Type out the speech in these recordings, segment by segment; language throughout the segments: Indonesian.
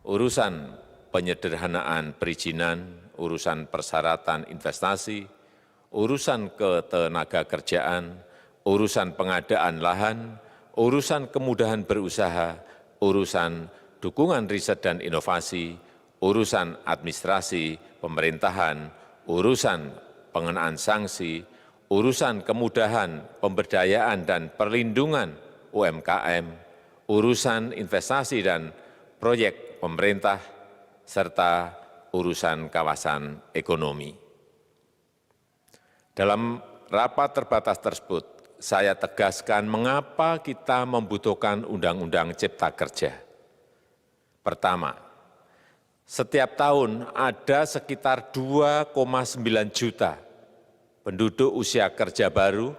urusan penyederhanaan perizinan, urusan persyaratan investasi, urusan ketenagakerjaan, urusan pengadaan lahan, urusan kemudahan berusaha, urusan dukungan riset dan inovasi, urusan administrasi pemerintahan, urusan pengenaan sanksi, urusan kemudahan pemberdayaan dan perlindungan UMKM, urusan investasi dan proyek pemerintah, serta urusan kawasan ekonomi. Dalam rapat terbatas tersebut, saya tegaskan mengapa kita membutuhkan Undang-Undang Cipta Kerja. Pertama, setiap tahun ada sekitar 2,9 juta penduduk usia kerja baru,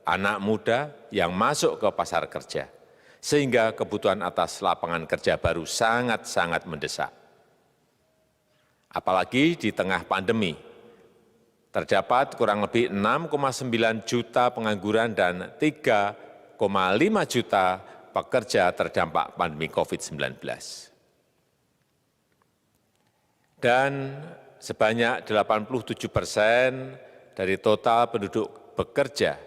anak muda yang masuk ke pasar kerja, sehingga kebutuhan atas lapangan kerja baru sangat-sangat mendesak. Apalagi di tengah pandemi, terdapat kurang lebih 6,9 juta pengangguran dan 3,5 juta pekerja terdampak pandemi COVID-19. Dan sebanyak 87% dari total penduduk bekerja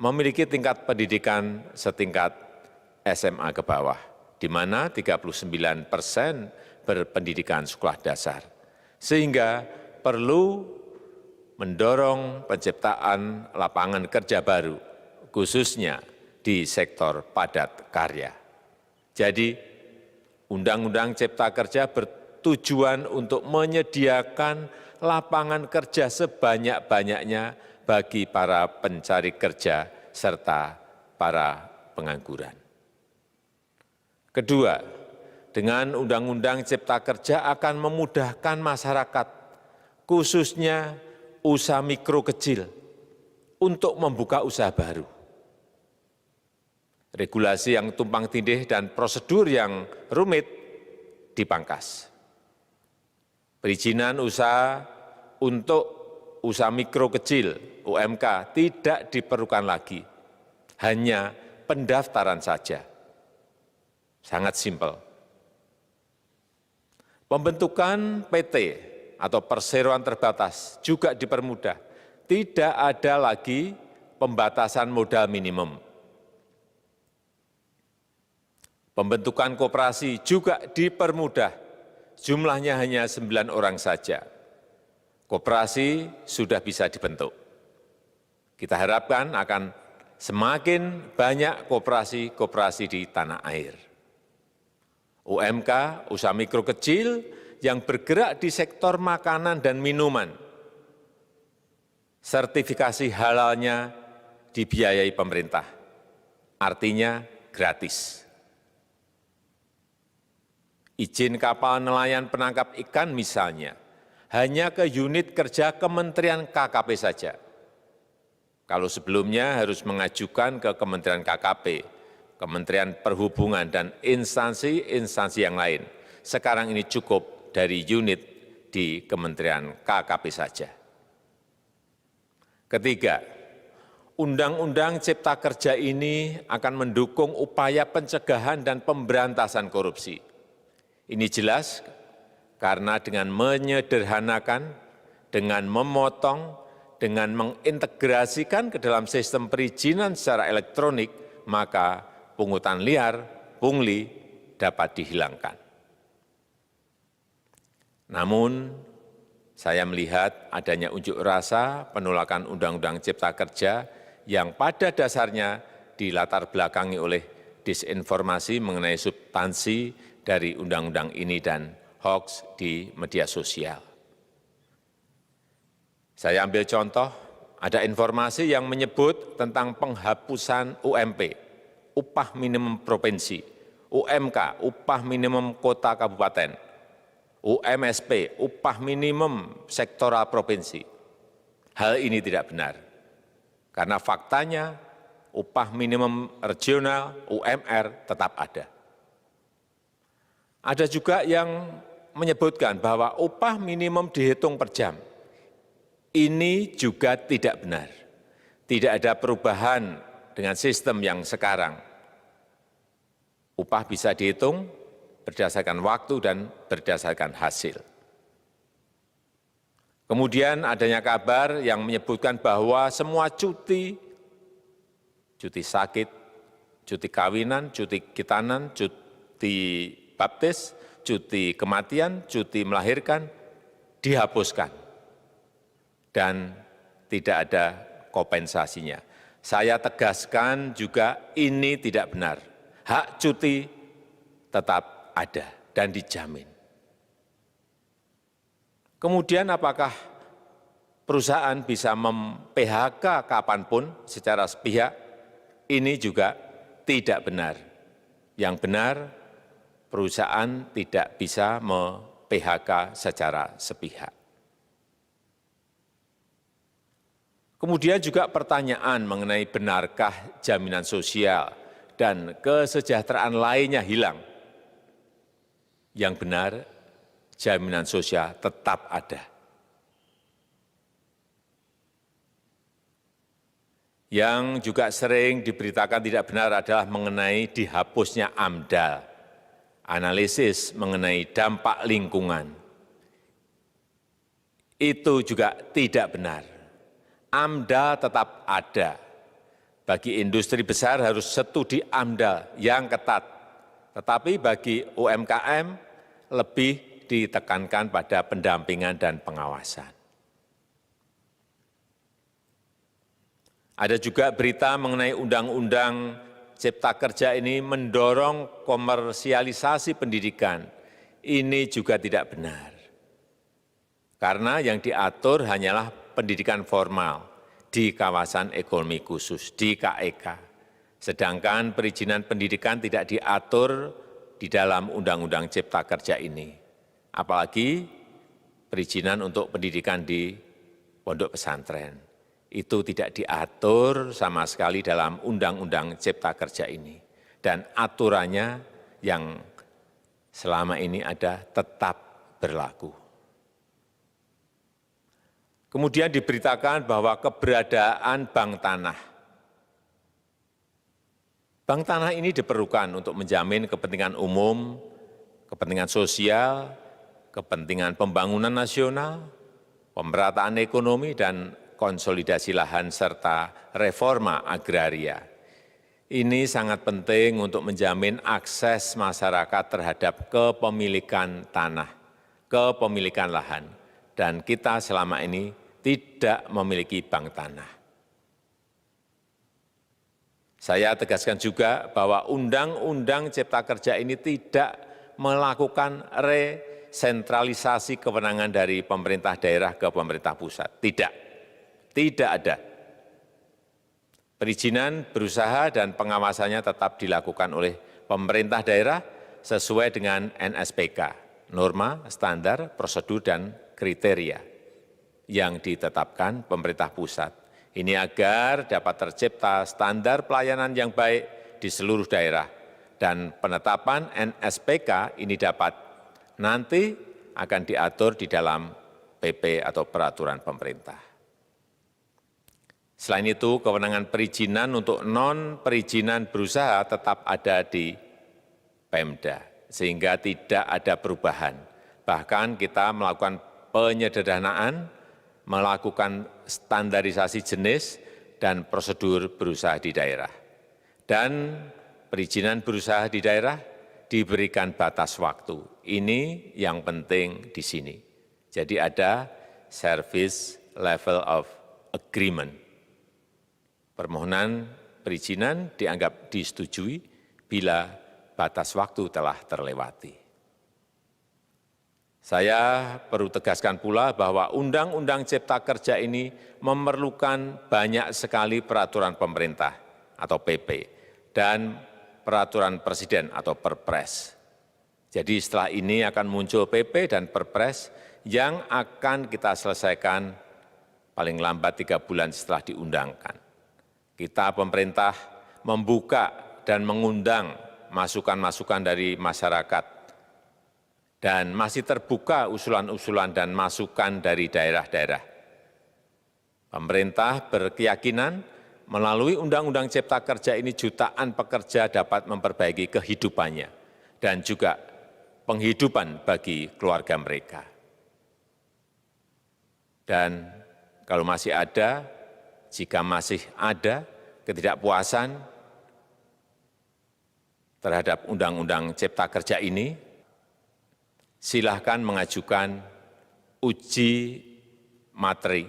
memiliki tingkat pendidikan setingkat SMA ke bawah, di mana 39% berpendidikan sekolah dasar. Sehingga perlu mendorong penciptaan lapangan kerja baru, khususnya di sektor padat karya. Jadi, Undang-Undang Cipta Kerja bertujuan untuk menyediakan lapangan kerja sebanyak-banyaknya bagi para pencari kerja serta para pengangguran. Kedua, dengan Undang-Undang Cipta Kerja akan memudahkan masyarakat, khususnya usaha mikro kecil, untuk membuka usaha baru. Regulasi yang tumpang tindih dan prosedur yang rumit dipangkas. Perizinan usaha untuk usaha mikro kecil, UMK, tidak diperlukan lagi, hanya pendaftaran saja. Sangat simpel. Pembentukan PT atau perseroan terbatas juga dipermudah. Tidak ada lagi pembatasan modal minimum. Pembentukan koperasi juga dipermudah. Jumlahnya hanya 9 orang saja. Koperasi sudah bisa dibentuk. Kita harapkan akan semakin banyak koperasi-koperasi di tanah air. UMK, usaha mikro kecil yang bergerak di sektor makanan dan minuman. Sertifikasi halalnya dibiayai pemerintah, artinya gratis. Izin kapal nelayan penangkap ikan misalnya, hanya ke unit kerja Kementerian KKP saja. Kalau sebelumnya harus mengajukan ke Kementerian KKP, Kementerian Perhubungan, dan instansi-instansi yang lain. Sekarang ini cukup dari unit di Kementerian KKP saja. Ketiga, Undang-Undang Cipta Kerja ini akan mendukung upaya pencegahan dan pemberantasan korupsi. Ini jelas karena dengan menyederhanakan, dengan memotong, dengan mengintegrasikan ke dalam sistem perizinan secara elektronik, maka pungutan liar, pungli dapat dihilangkan. Namun, saya melihat adanya unjuk rasa penolakan Undang-Undang Cipta Kerja yang pada dasarnya dilatar belakangi oleh disinformasi mengenai substansi dari undang-undang ini dan hoax di media sosial. Saya ambil contoh, ada informasi yang menyebut tentang penghapusan UMP, upah minimum provinsi, UMK, upah minimum kota kabupaten, UMSP, upah minimum sektoral provinsi. Hal ini tidak benar, karena faktanya upah minimum regional, UMR, tetap ada. Ada juga yang menyebutkan bahwa upah minimum dihitung per jam. Ini juga tidak benar. Tidak ada perubahan dengan sistem yang sekarang. Upah bisa dihitung berdasarkan waktu dan berdasarkan hasil. Kemudian adanya kabar yang menyebutkan bahwa semua cuti sakit, cuti kawinan, cuti khitanan, cuti baptis, cuti kematian, cuti melahirkan, dihapuskan dan tidak ada kompensasinya. Saya tegaskan juga ini tidak benar. Hak cuti tetap ada dan dijamin. Kemudian apakah perusahaan bisa mem-PHK kapanpun secara sepihak? Ini juga tidak benar. Yang benar, perusahaan tidak bisa mem-PHK secara sepihak. Kemudian juga pertanyaan mengenai benarkah jaminan sosial dan kesejahteraan lainnya hilang. Yang benar, jaminan sosial tetap ada. Yang juga sering diberitakan tidak benar adalah mengenai dihapusnya AMDAL, analisis mengenai dampak lingkungan. Itu juga tidak benar. AMDAL tetap ada. Bagi industri besar harus studi AMDAL yang ketat. Tetapi bagi UMKM lebih ditekankan pada pendampingan dan pengawasan. Ada juga berita mengenai Undang-Undang Cipta Kerja ini mendorong komersialisasi pendidikan. Ini juga tidak benar. Karena yang diatur hanyalah pendidikan formal di kawasan ekonomi khusus, di KEK. Sedangkan perizinan pendidikan tidak diatur di dalam Undang-Undang Cipta Kerja ini. Apalagi perizinan untuk pendidikan di pondok pesantren. Itu tidak diatur sama sekali dalam Undang-Undang Cipta Kerja ini. Dan aturannya yang selama ini ada tetap berlaku. Kemudian diberitakan bahwa keberadaan bank tanah. Bank tanah ini diperlukan untuk menjamin kepentingan umum, kepentingan sosial, kepentingan pembangunan nasional, pemerataan ekonomi, dan konsolidasi lahan serta reforma agraria. Ini sangat penting untuk menjamin akses masyarakat terhadap kepemilikan tanah, kepemilikan lahan, dan kita selama ini tidak memiliki bank tanah. Saya tegaskan juga bahwa Undang-Undang Cipta Kerja ini tidak melakukan resentralisasi kewenangan dari pemerintah daerah ke pemerintah pusat. Tidak ada. Perizinan berusaha dan pengawasannya tetap dilakukan oleh pemerintah daerah sesuai dengan NSPK, norma, standar, prosedur, dan kriteria yang ditetapkan pemerintah pusat. Ini agar dapat tercipta standar pelayanan yang baik di seluruh daerah, dan penetapan NSPK ini dapat nanti akan diatur di dalam PP atau peraturan pemerintah. Selain itu, kewenangan perizinan untuk non-perizinan berusaha tetap ada di Pemda, sehingga tidak ada perubahan. Bahkan kita melakukan penyederhanaan, melakukan standarisasi jenis dan prosedur berusaha di daerah. Dan perizinan berusaha di daerah diberikan batas waktu. Ini yang penting di sini. Jadi ada service level of agreement. Permohonan perizinan dianggap disetujui bila batas waktu telah terlewati. Saya perlu tegaskan pula bahwa Undang-Undang Cipta Kerja ini memerlukan banyak sekali peraturan pemerintah atau PP dan peraturan presiden atau Perpres. Jadi setelah ini akan muncul PP dan Perpres yang akan kita selesaikan paling lambat 3 bulan setelah diundangkan. Kita pemerintah membuka dan mengundang masukan-masukan dari masyarakat, dan masih terbuka usulan-usulan dan masukan dari daerah-daerah. Pemerintah berkeyakinan melalui Undang-Undang Cipta Kerja ini jutaan pekerja dapat memperbaiki kehidupannya dan juga penghidupan bagi keluarga mereka. Dan kalau masih ada, jika masih ada ketidakpuasan terhadap Undang-Undang Cipta Kerja ini, silahkan mengajukan uji materi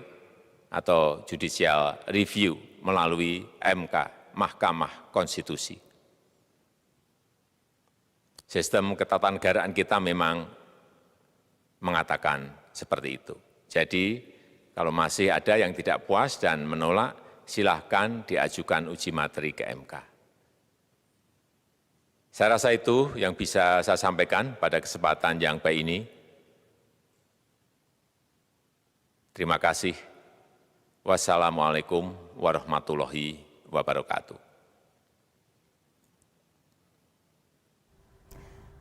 atau judicial review melalui MK, Mahkamah Konstitusi. Sistem ketatanegaraan kita memang mengatakan seperti itu. Jadi, kalau masih ada yang tidak puas dan menolak, silahkan diajukan uji materi ke MK. Saya rasa itu yang bisa saya sampaikan pada kesempatan yang baik ini. Terima kasih. Wassalamualaikum warahmatullahi wabarakatuh.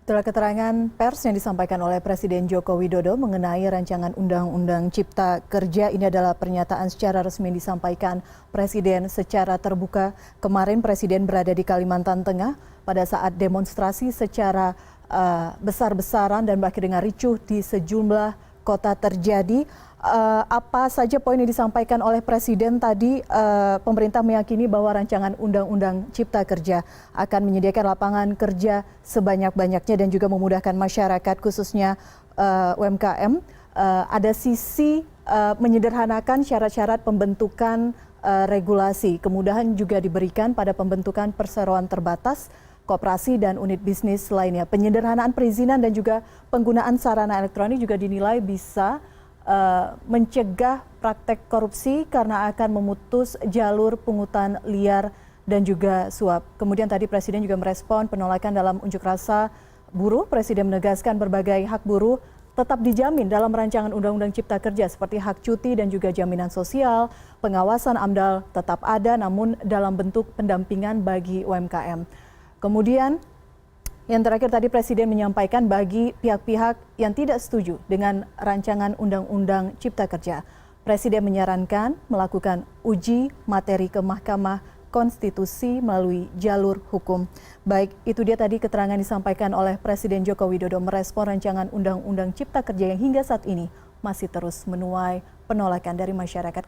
Itulah keterangan pers yang disampaikan oleh Presiden Joko Widodo mengenai rancangan Undang-Undang Cipta Kerja. Ini adalah pernyataan secara resmi yang disampaikan Presiden secara terbuka. Kemarin Presiden berada di Kalimantan Tengah pada saat demonstrasi secara besar-besaran dan berakhir dengan ricuh di sejumlah kota terjadi. Apa saja poin yang disampaikan oleh Presiden tadi? Pemerintah meyakini bahwa rancangan Undang-Undang Cipta Kerja akan menyediakan lapangan kerja sebanyak-banyaknya dan juga memudahkan masyarakat khususnya UMKM. Ada sisi menyederhanakan syarat-syarat pembentukan regulasi. Kemudahan juga diberikan pada pembentukan perseroan terbatas, koperasi dan unit bisnis lainnya. Penyederhanaan perizinan dan juga penggunaan sarana elektronik juga dinilai bisa mencegah praktek korupsi karena akan memutus jalur pungutan liar dan juga suap. Kemudian tadi Presiden juga merespon penolakan dalam unjuk rasa buruh. Presiden menegaskan berbagai hak buruh tetap dijamin dalam rancangan Undang-Undang Cipta Kerja seperti hak cuti dan juga jaminan sosial, pengawasan AMDAL tetap ada namun dalam bentuk pendampingan bagi UMKM. Kemudian yang terakhir tadi Presiden menyampaikan bagi pihak-pihak yang tidak setuju dengan rancangan Undang-Undang Cipta Kerja, Presiden menyarankan melakukan uji materi ke Mahkamah Konstitusi melalui jalur hukum. Baik, itu dia tadi keterangan disampaikan oleh Presiden Joko Widodo merespon rancangan Undang-Undang Cipta Kerja yang hingga saat ini masih terus menuai penolakan dari masyarakat.